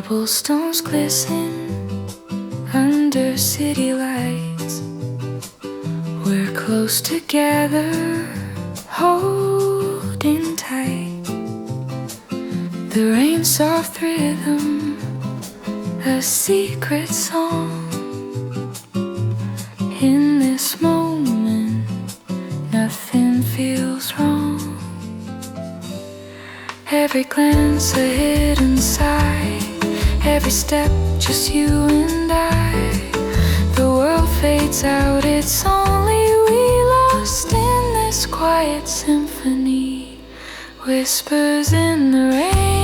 Cobblestones glisten under city lights. We're close together, holding tight. The rain's soft rhythm, a secret song. In this moment, nothing feels wrong. Every glance a hidden sigh, every step just you and I. The world fades out, it's only we lost in this quiet symphony. Whispers in the rain.